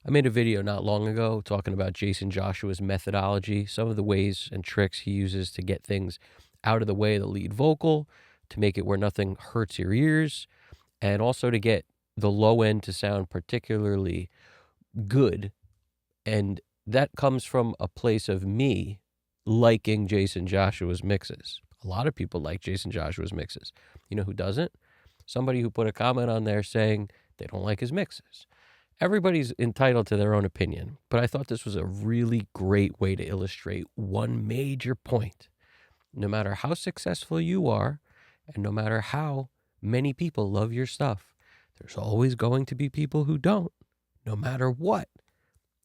I made a video not long ago talking about Jason Joshua's methodology, some of the ways and tricks he uses to get things out of the way of the lead vocal, to make it where nothing hurts your ears, and also to get the low end to sound particularly good. And that comes from a place of me liking Jason Joshua's mixes. A lot of people like Jason Joshua's mixes. You know who doesn't? Somebody who put a comment on there saying they don't like his mixes. Everybody's entitled to their own opinion, but I thought this was a really great way to illustrate one major point. No matter how successful you are, and no matter how many people love your stuff, there's always going to be people who don't, no matter what.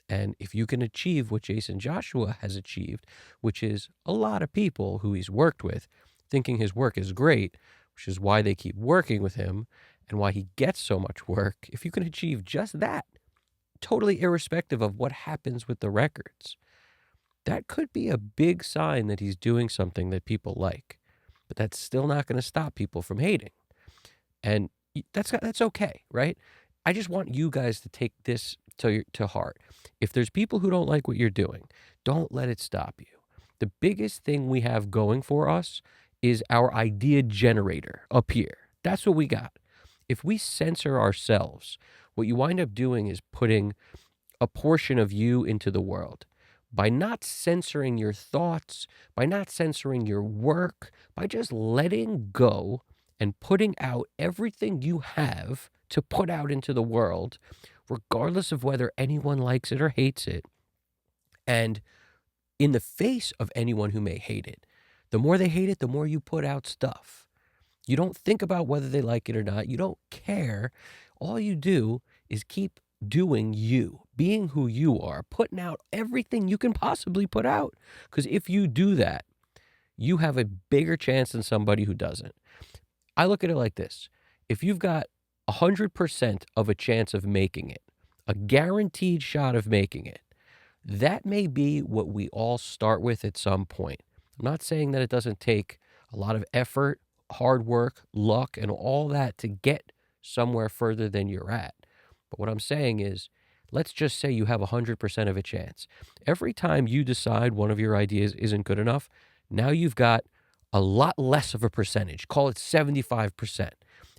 And if you can achieve what Jason Joshua has achieved, which is a lot of people who he's worked with thinking his work is great, which is why they keep working with him and why he gets so much work, if you can achieve just that, totally irrespective of what happens with the records, that could be a big sign that he's doing something that people like. But that's still not going to stop people from hating. And that's okay, right? I just want you guys to take this to heart. If there's people who don't like what you're doing, don't let it stop you. The biggest thing we have going for us is our idea generator up here. That's what we got. If we censor ourselves, what you wind up doing is putting a portion of you into the world. By not censoring your thoughts, by not censoring your work, by just letting go and putting out everything you have to put out into the world, regardless of whether anyone likes it or hates it, and in the face of anyone who may hate it, the more they hate it, the more you put out stuff. You don't think about whether they like it or not. You don't care. All you do is keep doing you, being who you are, putting out everything you can possibly put out. Because if you do that, you have a bigger chance than somebody who doesn't. I look at it like this. If you've got 100% of a chance of making it, a guaranteed shot of making it, that may be what we all start with at some point. I'm not saying that it doesn't take a lot of effort, hard work, luck, and all that to get somewhere further than you're at. But what I'm saying is, let's just say you have 100% of a chance. Every time you decide one of your ideas isn't good enough, now you've got a lot less of a percentage. Call it 75%.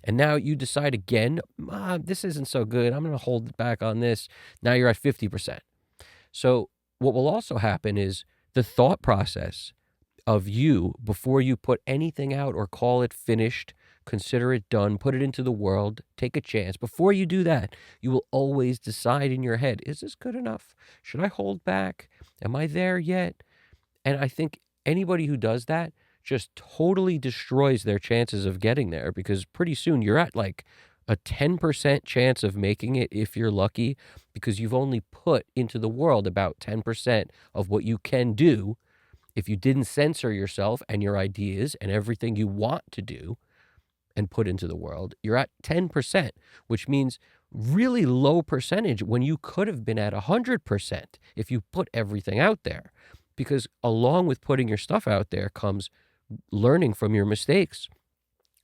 And now you decide again, this isn't so good. I'm going to hold it back on this. Now you're at 50%. So what will also happen is the thought process of you, before you put anything out or call it finished, consider it done, put it into the world, take a chance. Before you do that, you will always decide in your head, is this good enough? Should I hold back? Am I there yet? And I think anybody who does that just totally destroys their chances of getting there, because pretty soon you're at like a 10% chance of making it if you're lucky, because you've only put into the world about 10% of what you can do. If you didn't censor yourself and your ideas and everything you want to do and put into the world, you're at 10%, which means really low percentage when you could have been at 100% if you put everything out there. Because along with putting your stuff out there comes learning from your mistakes.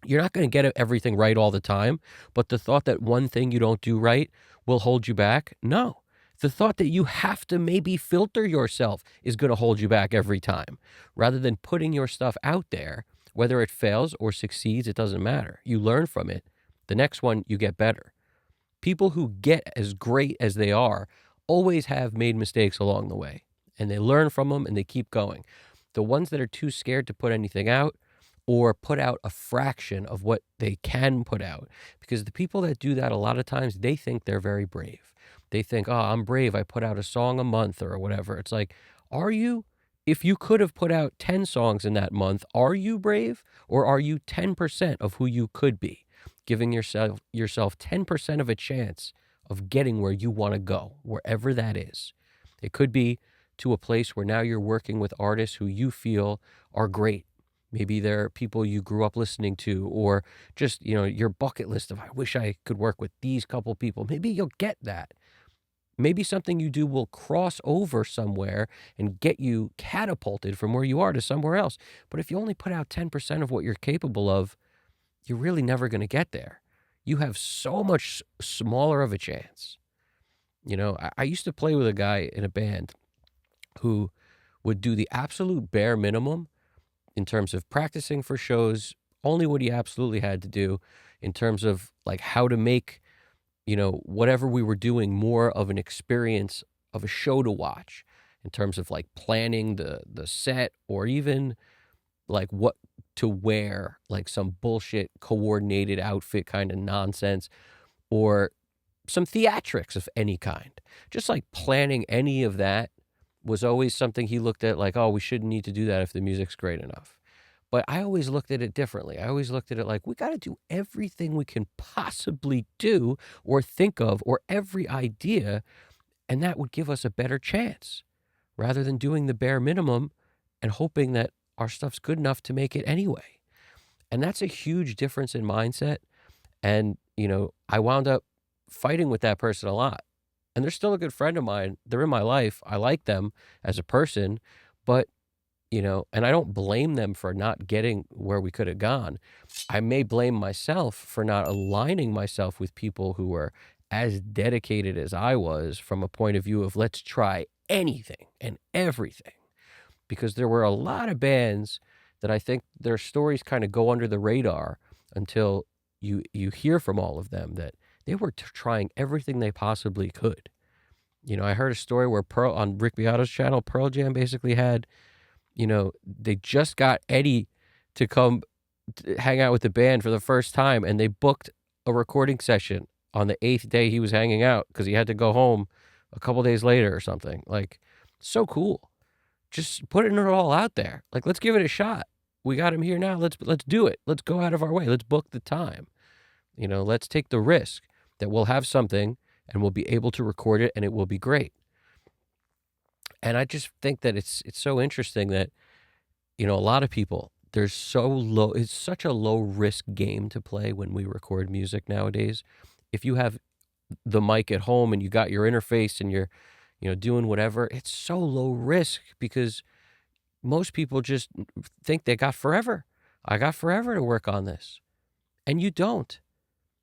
You're not going to get everything right all the time, but the thought that one thing you don't do right will hold you back, no. The thought that you have to maybe filter yourself is going to hold you back every time. Rather than putting your stuff out there, whether it fails or succeeds, it doesn't matter. You learn from it. The next one, you get better. People who get as great as they are always have made mistakes along the way, and they learn from them and they keep going. The ones that are too scared to put anything out or put out a fraction of what they can put out, because the people that do that a lot of times, they think they're very brave. They think, oh, I'm brave. I put out a song a month or whatever. It's like, are you? If you could have put out 10 songs in that month, are you brave, or are you 10% of who you could be? Giving yourself 10% of a chance of getting where you want to go, wherever that is. It could be to a place where now you're working with artists who you feel are great. Maybe they're people you grew up listening to, or just, your bucket list of, I wish I could work with these couple people. Maybe you'll get that. Maybe something you do will cross over somewhere and get you catapulted from where you are to somewhere else. But if you only put out 10% of what you're capable of, you're really never going to get there. You have so much smaller of a chance. I used to play with a guy in a band who would do the absolute bare minimum in terms of practicing for shows, only what he absolutely had to do in terms of like how to make, whatever we were doing more of an experience of a show to watch in terms of like planning the set or even like what to wear, like some bullshit coordinated outfit kind of nonsense or some theatrics of any kind. Just like planning any of that was always something he looked at like, oh, we shouldn't need to do that if the music's great enough. But I always looked at it differently. I always looked at it like we got to do everything we can possibly do or think of or every idea, and that would give us a better chance rather than doing the bare minimum and hoping that our stuff's good enough to make it anyway. And that's a huge difference in mindset. And, I wound up fighting with that person a lot. And they're still a good friend of mine. They're in my life. I like them as a person, but and I don't blame them for not getting where we could have gone. I may blame myself for not aligning myself with people who were as dedicated as I was from a point of view of let's try anything and everything. Because there were a lot of bands that I think their stories kind of go under the radar until you hear from all of them that they were trying everything they possibly could. I heard a story where Pearl on Rick Beato's channel, Pearl Jam basically had they just got Eddie to come hang out with the band for the first time, and they booked a recording session on the 8th day he was hanging out because he had to go home a couple days later or something. Like, so cool. Just putting it all out there. Like, let's give it a shot. We got him here now. Let's do it. Let's go out of our way. Let's book the time. Let's take the risk that we'll have something and we'll be able to record it and it will be great. And I just think that it's so interesting that, a lot of people, it's such a low risk game to play when we record music nowadays. If you have the mic at home and you got your interface and you're, doing whatever, it's so low risk because most people just think they got forever. I got forever to work on this. And you don't.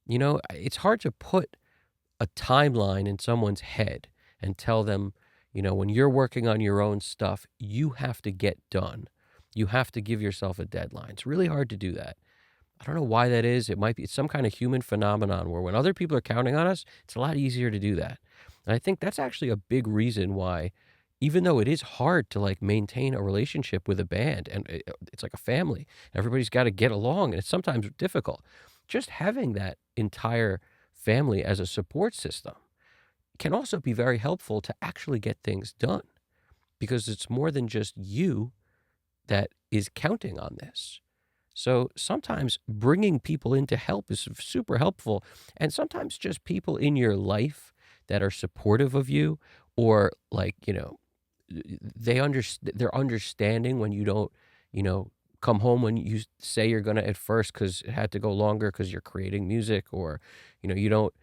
It's hard to put a timeline in someone's head and tell them, when you're working on your own stuff, you have to get done. You have to give yourself a deadline. It's really hard to do that. I don't know why that is. It might be some kind of human phenomenon where when other people are counting on us, it's a lot easier to do that. And I think that's actually a big reason why, even though it is hard to like maintain a relationship with a band and it's like a family, everybody's got to get along and it's sometimes difficult. Just having that entire family as a support system can also be very helpful to actually get things done because it's more than just you that is counting on this. So sometimes bringing people in to help is super helpful. And sometimes just people in your life that are supportive of you or like, they're understanding when you don't, come home when you say you're going to at first because it had to go longer because you're creating music or, you don't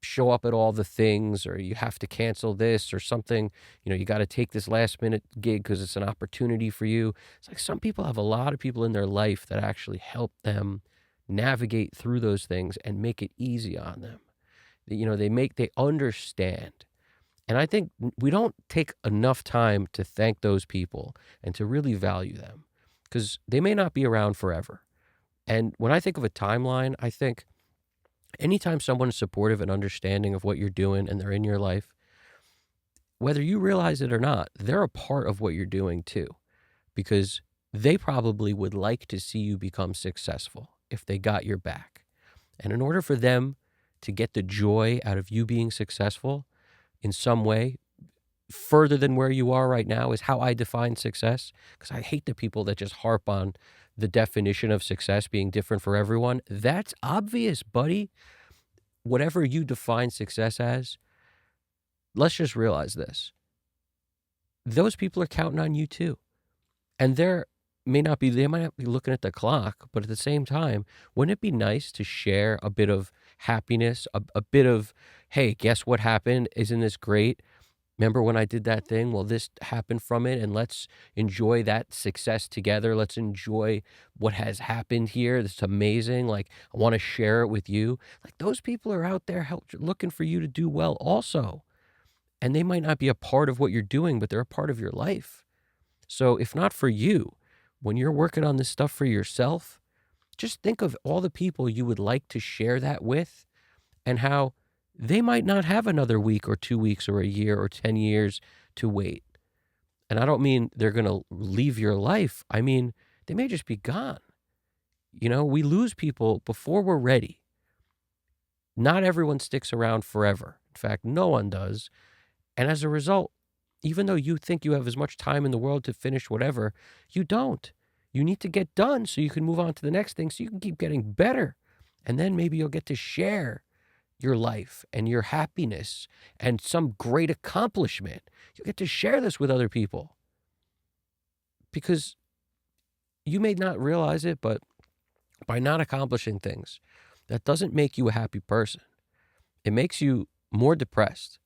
show up at all the things or you have to cancel this or something, you got to take this last minute gig because it's an opportunity for you. It's like some people have a lot of people in their life that actually help them navigate through those things and make it easy on them. They understand. And I think we don't take enough time to thank those people and to really value them because they may not be around forever. And when I think of a timeline, I think anytime someone is supportive and understanding of what you're doing and they're in your life, whether you realize it or not, they're a part of what you're doing too, because they probably would like to see you become successful if they got your back. And in order for them to get the joy out of you being successful in some way, further than where you are right now is how I define success, because I hate the people that just harp on the definition of success being different for everyone. That's obvious, buddy. Whatever you define success as, let's just realize this. Those people are counting on you too. And they might not be looking at the clock, but at the same time, wouldn't it be nice to share a bit of happiness, a bit of, hey, guess what happened? Isn't this great? Remember when I did that thing? Well, this happened from it, and let's enjoy that success together. Let's enjoy what has happened here. It's amazing. Like, I want to share it with you. Like, those people are out there looking for you to do well also. And they might not be a part of what you're doing, but they're a part of your life. So if not for you, when you're working on this stuff for yourself, just think of all the people you would like to share that with and how they might not have another week or 2 weeks or a year or 10 years to wait. And I don't mean they're going to leave your life. I mean, they may just be gone. We lose people before we're ready. Not everyone sticks around forever. In fact, no one does. And as a result, even though you think you have as much time in the world to finish whatever, you don't. You need to get done so you can move on to the next thing so you can keep getting better. And then maybe you'll get to share your life and your happiness and some great accomplishment. You get to share this with other people. Because you may not realize it, but by not accomplishing things, that doesn't make you a happy person. It makes you more depressed.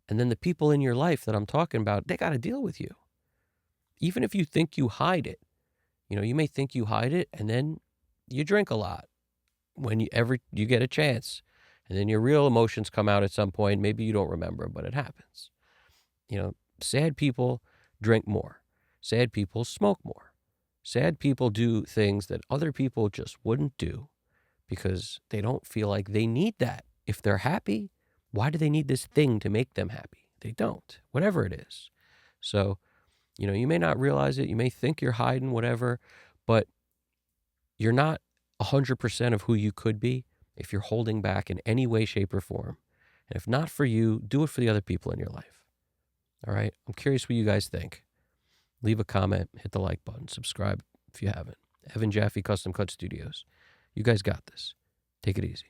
And then the people in your life that I'm talking about, they got to deal with you. Even if you think you hide it, you may think you hide it and then you drink a lot when you get a chance. And then your real emotions come out at some point. Maybe you don't remember, but it happens. Sad people drink more. Sad people smoke more. Sad people do things that other people just wouldn't do because they don't feel like they need that. If they're happy, why do they need this thing to make them happy? They don't, whatever it is. So, you may not realize it. You may think you're hiding whatever, but you're not 100% of who you could be if you're holding back in any way, shape, or form. And if not for you, do it for the other people in your life. All right? I'm curious what you guys think. Leave a comment, hit the like button, subscribe if you haven't. Evan Jaffe Custom Cut Studios. You guys got this. Take it easy.